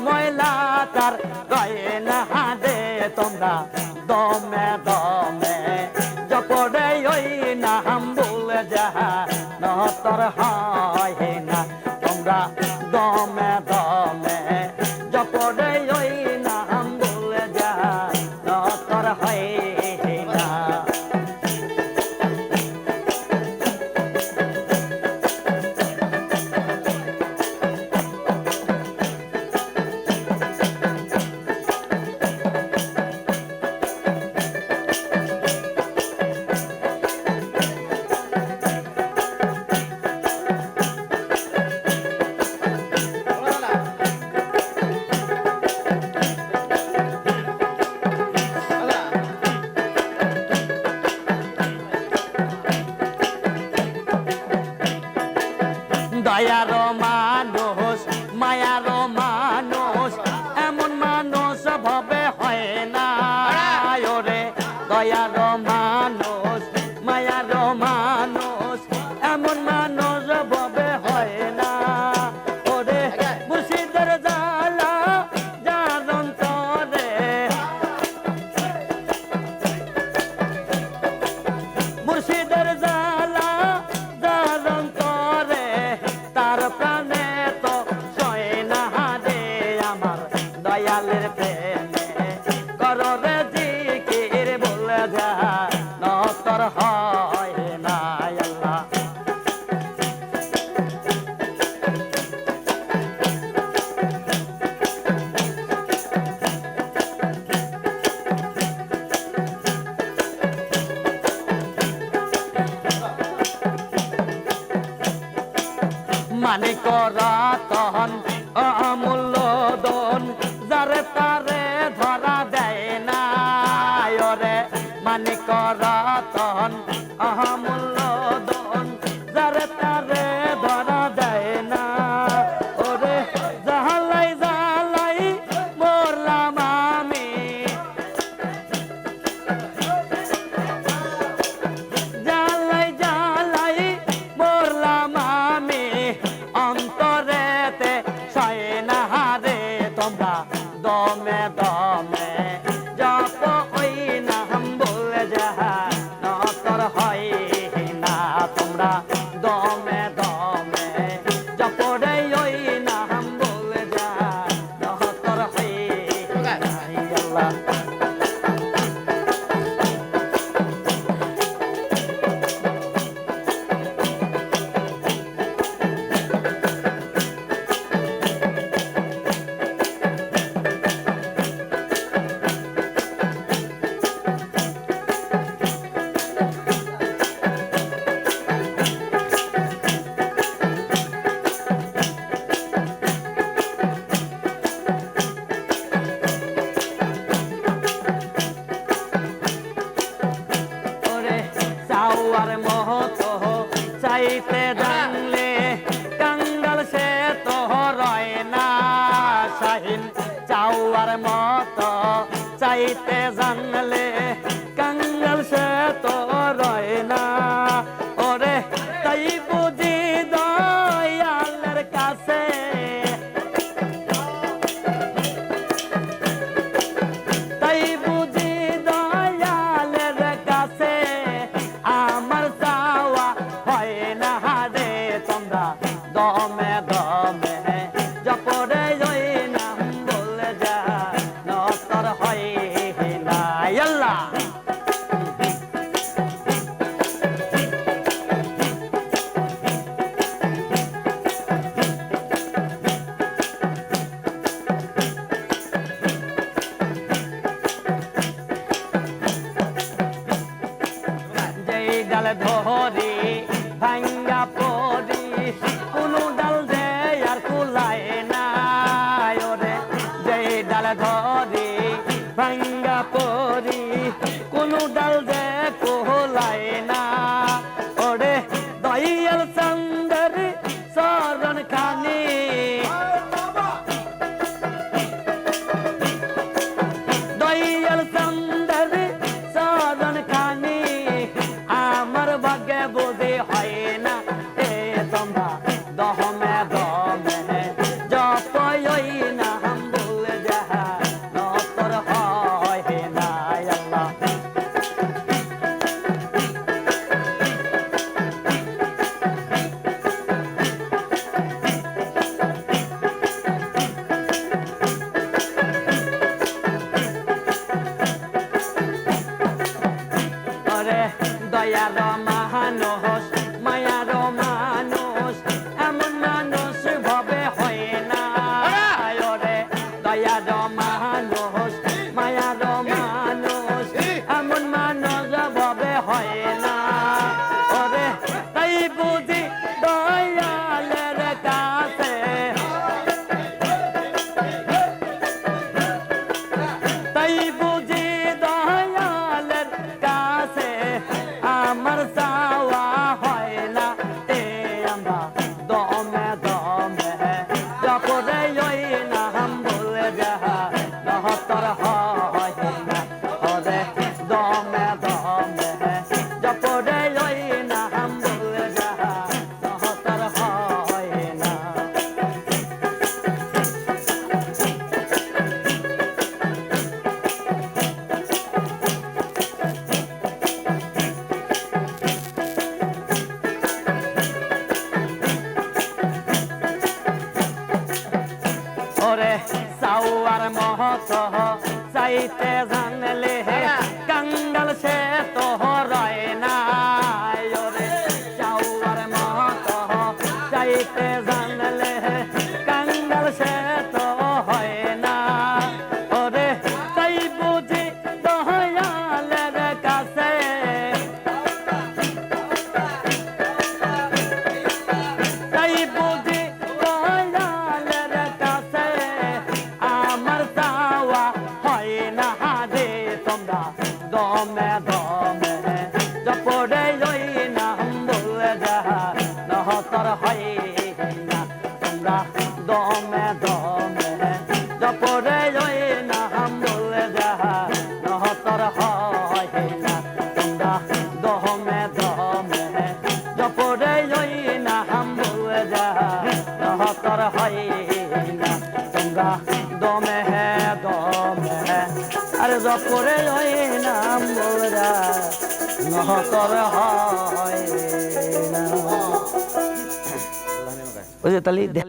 ময়লা তার রয়ে না হাডে তোমরা দমে দমে জপরে ওই নাম বলে যাহা নহতর হয় না তোমরা দমে দমে জপরে ওই নাম বলে যাহা নহতর হয় না। দয়ার মানুষ মায়ার মানুষ এমন মানুষ ভাবে হয় না ওরে দয়ার মানুষ মায়ার মানুষ এমন মানুষ ভাবে হয় না ওরে মুর্শিদের জ্বালা যার অন্তরে মুর্শিদের জ্বালা যার অন্তরে তার প্রাণে তো সয় না রে আমার দয়ালের প্রেমে করো রে জিকির বলে যা নতর হয় না আল্লাহ। মানে করা তহন অমূল্য দন যারে তারে ধরা দেয় না ওরে মানে করা তহন অমূল্য দন যারে তারে ধরা দেয় না ওরে জাহালাই জাহালাই মরলাম আমি জালাই জালাই মরলাম আমি অন্তরেতে সয় না রে তোমরা দমে দমে জপ ওই নাম বলে যাহা নতর হয় না তোমরা দমে দমে জপ রে ওই নাম বলে যাহা নতর হয় না আল্লাহ। চাওয়ার মহত চাইতে জানলে কাঙ্গাল সে তো রয় না শাহিন চাওয়ার মত চাইতে জানলে কাঙ্গাল সে তো রয় না ওরে তাই বুঝি দয়ালের কাছে তাই বুঝি দয়ালের কাছে আমার চাওয়া হয় না রে তোমরা দমে দমে জপরে ওই নাম বলে যা নতর হয় দমে দমে জপরে ওই নাম বলে যাহা নহতর হয় না ওরে দমে দমে জপরে ওই নাম বলে যাহা নহতর হয় না ওরে সাওয়ার মহত চাইতে জানলে কাঙ্গাল সে তো রয় না ওরে সাওয়ার মহত চাইতে জানলে কাঙ্গাল সে তো হয় না ওরে তাই বুঝি দয়ালের কাছে তাই বুঝি দয়ালের কাছে আমার চাওয়া হয় না রে তোমরা দমে দমে জপরে ওই নাম বলে যাহা নহতর হয় না তোমরা দমে দমে জপরে ওই নাম বলে যাহা নহতর হয় না তোমরা দমে দমে জপরে ওই নাম বলে যাহা নহতর হয় না তোমরা দমে দমে আরে জপরে ওই নাম বলে যাহা নহতর হয় না ওই যে তালি